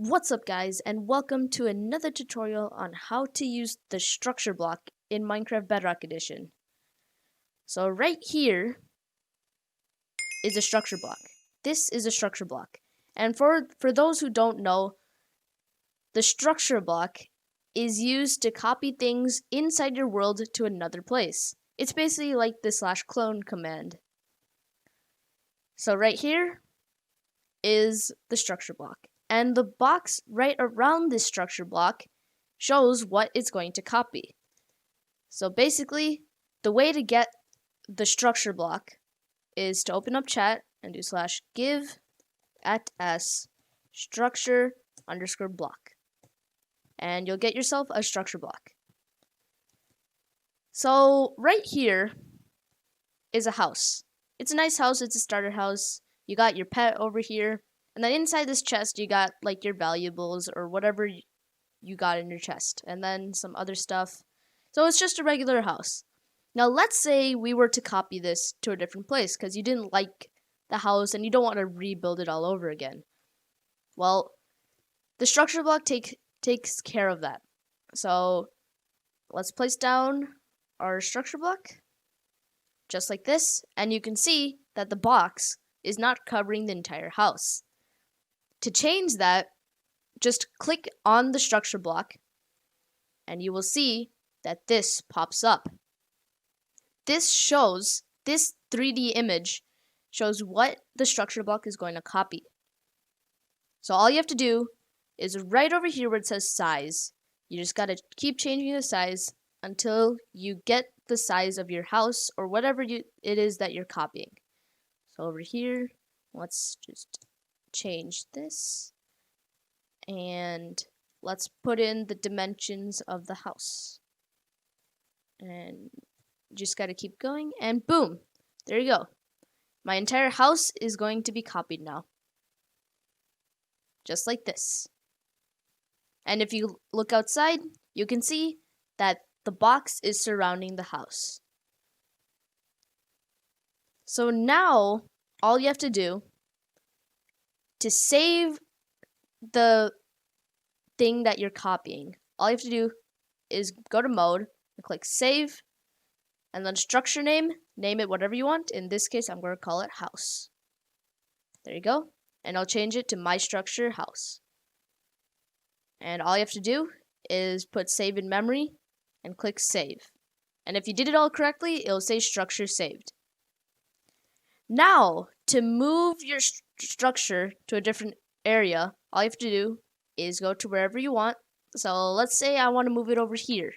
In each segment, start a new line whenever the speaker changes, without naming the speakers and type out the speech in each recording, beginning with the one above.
What's up guys, and welcome to another tutorial on how to use the structure block in Minecraft Bedrock Edition. So right here is a structure block. This is a structure block. And for those who don't know, the structure block is used to copy things inside your world to another place. It's basically like the /clone command. So right here is the structure block. And the box right around this structure block shows what it's going to copy. So basically, the way to get the structure block is to open up chat and do /give @s structure_block. And you'll get yourself a structure block. So right here is a house. It's a nice house, it's a starter house. You got your pet over here. And then inside this chest, you got like your valuables or whatever you got in your chest. And then some other stuff. So it's just a regular house. Now let's say we were to copy this to a different place because you didn't like the house and you don't want to rebuild it all over again. Well, the structure block takes care of that. So let's place down our structure block just like this, and you can see that the box is not covering the entire house. To change that, just click on the structure block and you will see that this pops up. This 3D image shows what the structure block is going to copy. So all you have to do is right over here where it says size, you just gotta keep changing the size until you get the size of your house or whatever it is that you're copying. So over here, let's just change this and let's put in the dimensions of the house. And just gotta keep going and boom, there you go. My entire house is going to be copied now. Just like this. And if you look outside, you can see that the box is surrounding the house. So now, all you have to do to save the thing that you're copying, all you have to do is go to mode and click save, and then structure name it whatever you want. In this case, I'm going to call it house. There you go. And I'll change it to my structure house. And all you have to do is put save in memory and click save. And if you did it all correctly, it'll say structure saved. Now, to move your structure to a different area, all you have to do is go to wherever you want. So let's say I want to move it over here.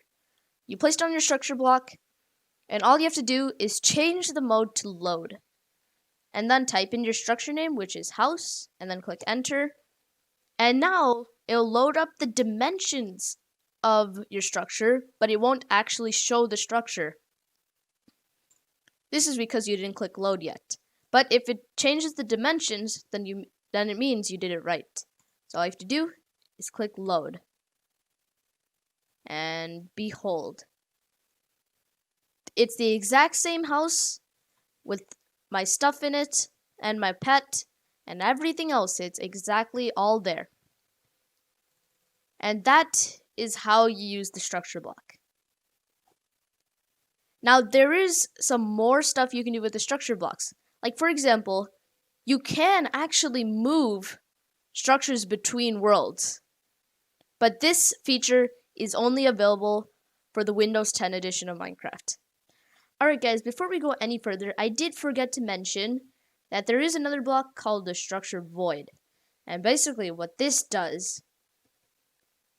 You place down your structure block, and all you have to do is change the mode to load. And then type in your structure name, which is house, and then click enter. And now it'll load up the dimensions of your structure, but it won't actually show the structure. This is because you didn't click load yet. But if it changes the dimensions, then it means you did it right. So all you have to do is click load. And behold. It's the exact same house with my stuff in it and my pet and everything else. It's exactly all there. And that is how you use the structure block. Now there is some more stuff you can do with the structure blocks. Like for example, you can actually move structures between worlds. But this feature is only available for the Windows 10 edition of Minecraft. Alright guys, before we go any further, I did forget to mention that there is another block called the structure void. And basically what this does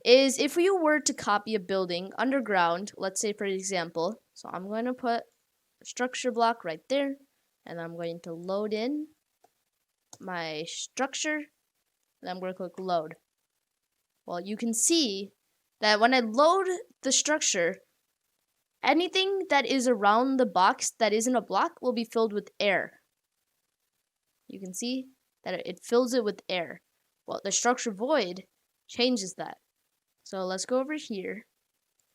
is if you were to copy a building underground, let's say for example, so I'm going to put a structure block right there, and I'm going to load in my structure, and I'm going to click load. Well, you can see that when I load the structure, anything that is around the box that isn't a block will be filled with air. You can see that it fills it with air. Well, the structure void changes that. So let's go over here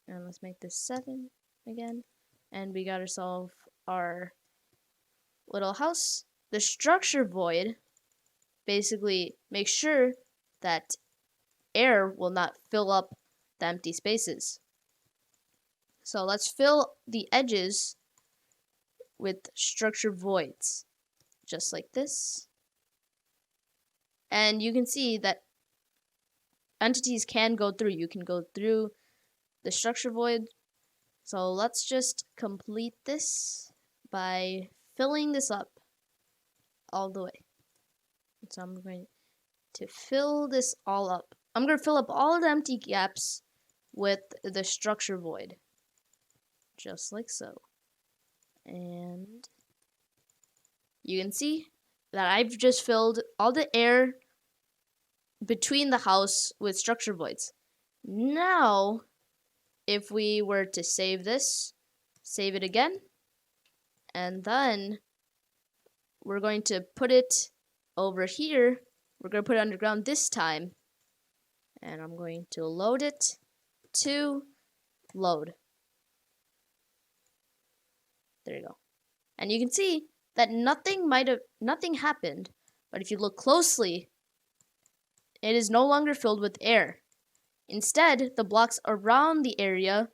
and let's make this 7 again. And we got ourselves our little house. The structure void basically makes sure that air will not fill up the empty spaces. So let's fill the edges with structure voids, just like this. And you can see that entities can go through. You can go through the structure void. So let's just complete this by filling this up all the way. So I'm going to fill this all up. I'm going to fill up all the empty gaps with the structure void, just like so. And you can see that I've just filled all the air between the house with structure voids. Now, if we were to save this, save it again, and then we're going to put it over here. We're going to put it underground this time, and I'm going to load it to load. There you go. And you can see that nothing happened, but if you look closely, it is no longer filled with air. Instead, the blocks around the area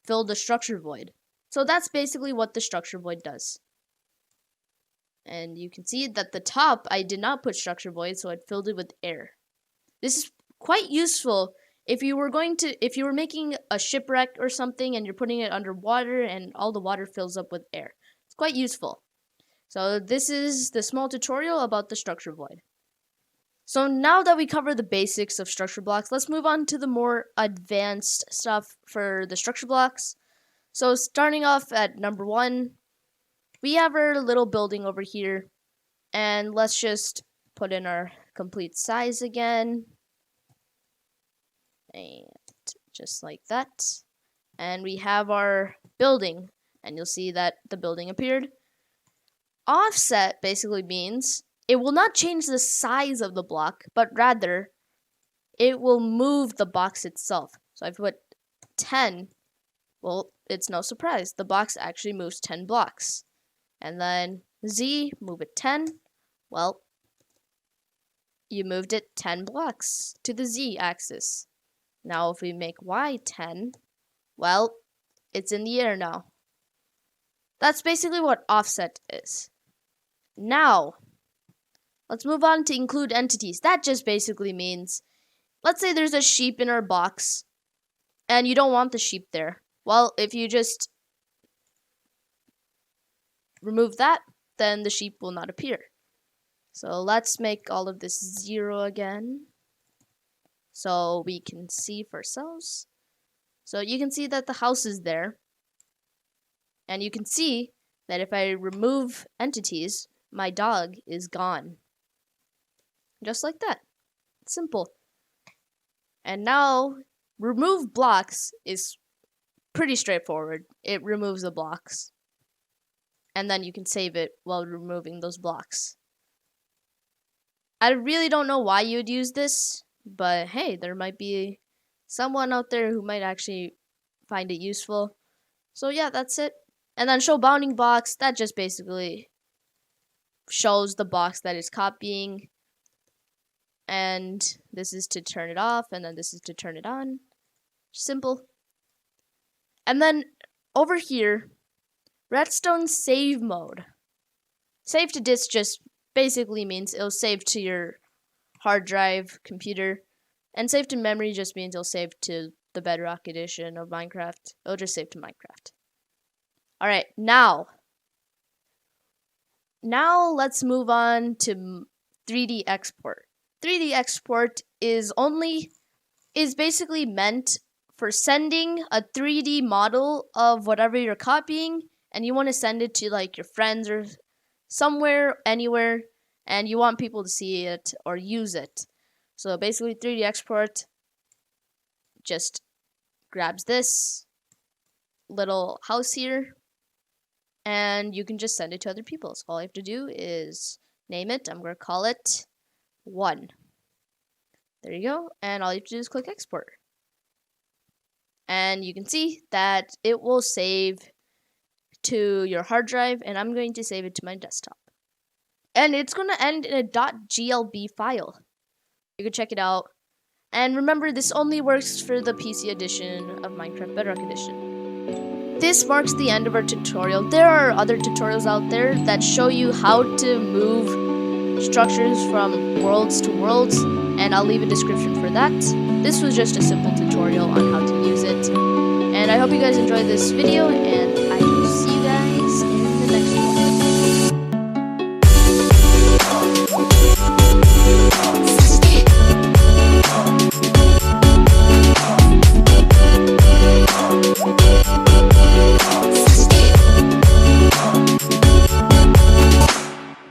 fill the structure void. So that's basically what the structure void does. And you can see that the top, I did not put structure void, so I filled it with air. This is quite useful if you were making a shipwreck or something and you're putting it underwater and all the water fills up with air. It's quite useful. So this is the small tutorial about the structure void. So now that we cover the basics of structure blocks, let's move on to the more advanced stuff for the structure blocks. So starting off at number 1, we have our little building over here, and let's just put in our complete size again, and just like that. And we have our building, and you'll see that the building appeared. Offset basically means it will not change the size of the block, but rather it will move the box itself. So I've put 10. Well, it's no surprise. The box actually moves 10 blocks. And then Z, move it 10. Well, you moved it 10 blocks to the Z axis. Now if we make Y 10, well, it's in the air now. That's basically what offset is. Now, let's move on to include entities. That just basically means, let's say there's a sheep in our box, and you don't want the sheep there. Well, if you just remove that, then the sheep will not appear. So let's make all of this 0 again, so we can see for ourselves. So you can see that the house is there, and you can see that if I remove entities, my dog is gone. Just like that. It's simple. And now, remove blocks is pretty straightforward. It removes the blocks. And then you can save it while removing those blocks. I really don't know why you would use this, but hey, there might be someone out there who might actually find it useful. So yeah, that's it. And then show bounding box, that just basically shows the box that is copying. And this is to turn it off, and then this is to turn it on. Simple. And then over here, Redstone save mode. Save to disk just basically means it'll save to your hard drive computer, and save to memory just means it'll save to the Bedrock edition of Minecraft. It'll just save to Minecraft. Alright, now let's move on to 3D export. 3D export is basically meant for sending a 3D model of whatever you're copying, and you want to send it to like your friends or somewhere, anywhere, and you want people to see it or use it. So basically 3D export just grabs this little house here, and you can just send it to other people. So all you have to do is name it. I'm going to call it 1. There you go. And all you have to do is click export. And you can see that it will save to your hard drive, and I'm going to save it to my desktop. And it's going to end in a .glb file. You can check it out. And remember, this only works for the PC edition of Minecraft Bedrock Edition. This marks the end of our tutorial. There are other tutorials out there that show you how to move structures from worlds to worlds, and I'll leave a description for that. This was just a simple tutorial on how to use it. And I hope you guys enjoyed this video, and I